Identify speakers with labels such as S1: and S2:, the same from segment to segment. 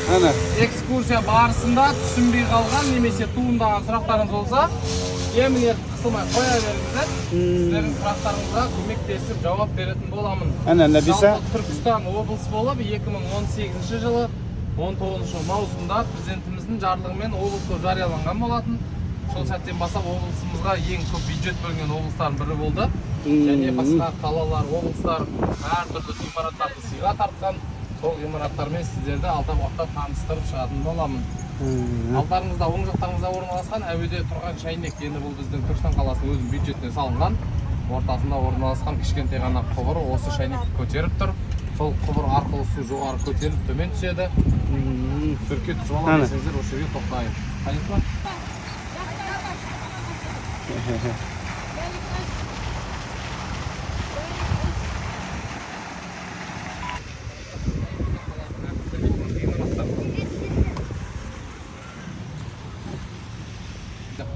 S1: экскурсия барысында түсінбей қалған немесе туындаған сұрақтарыңыз болса, емінер қысылмай қоя беріңіздер. Сіздердің сұрақтарыңызға көмектесіп жауап беретін боламын. Жалпы Түркістан облысы болып 2018 жылы 19 маусымда президентіміздің жарлығымен облысы жарияланған болатын. Сол сәттен бастап облысымызға ең көп бюджет бөлінген облыстардың бірі болды. Және басқа қалалар, облыстар әртүрлі ғимараттарды сыйға тартқан. Сол ғимараттармен сіздерді алдағы уақытта таныстырып шығатын боламын. Алдарыңызда, оң жақтарыңызда орналасқан әуеде тұрған шайнек. Енді бұл біздің Түркістан қаласының өзінің бюджетіне салынған. Ортасында орналасқан кішкентай ғана құбыр осы шайнекті көтеріп тұр. Сол құбыр арқылы су жоғары көтеріліп төмен түседі. Сүрке түсіп алған десеңіздер, осы жерге тоқтайық. Қайсы ма?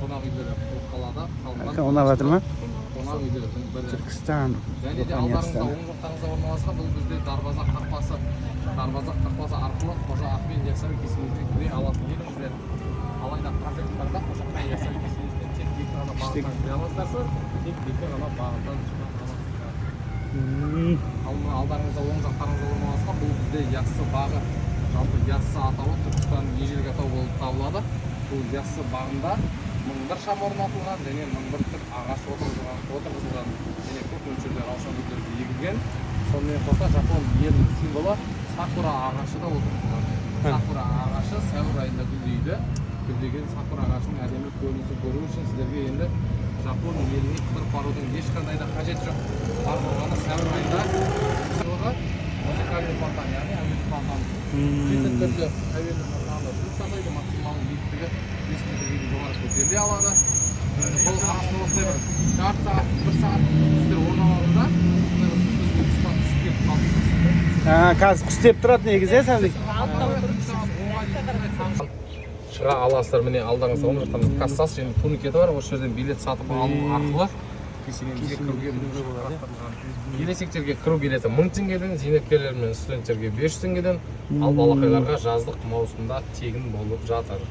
S1: Қонақ үйлері бұл қалада қалған.
S2: Қонақ жатыр ма?
S1: Қонақ үйлердің бірі.
S2: Түркістан.
S1: Және де алдарыңызда оң жақтарыңызда орналасқан бұл бізде Дарбазақ қақпасы. Дарбазақ қақпасы арқылы Қожа Ахмет Яссауи кесенесіне кіре алатын едіңіздер. Алайда қазіргі таңда Қожа Ахмет Яссауи кесенесіне тек екі ғана бағыттан кіре аласыздар, тек екі ғана бағыттан шыға аласыздар. Алдарыңызда оң жақтарыңызда орналасқан бұл бізде Яссы бағы. Жалпы Яссы атауы Түркістанның ежелгі атауы болып табылады. Бұл Яссы бағында 1001 шам орнатылған және 1001 түп ағаш отырғызылған және көп мөлшерде раушан гүлдері егілген. Сонымен қоса Жапон елінің символы сакура ағашы да отырғызылған. Сакура ағашы сәуір айында гүлдейді. Гүлдеген сакура ағашының әдемі көрінісін көру үшін сіздерге енді Жапон еліне қыдырып барудың ешқандай да қажет жоқ. Бар болғаны сәуір айында музыкальный фонтан, яғни әуелі фонтан. Жеті түрлі әуелі фонтанды жұмыс жасайды, максималды биіктігі 5 метрге жоғары көтеріле алады. Бұл арасында осылай бір жарты сағат, 1 сағат сіздер орналарында түсіп келіп қалды.
S2: Қазір құс деп тұрады негізі, сәлік?
S1: Шыға аласыздар, міне алдарыңызда оң жақтарыңызда кассасы және турникеті бар. Осы жерден билет сатып алу арқылы кесенемізге кіруге мүмкіндік бар. Келешектерге кіру билеті 1000 теңгеден, зейнеткерлер мен студенттерге 500 теңгеден, ал балақайларға жаздық маусымда тегін болып жатыр.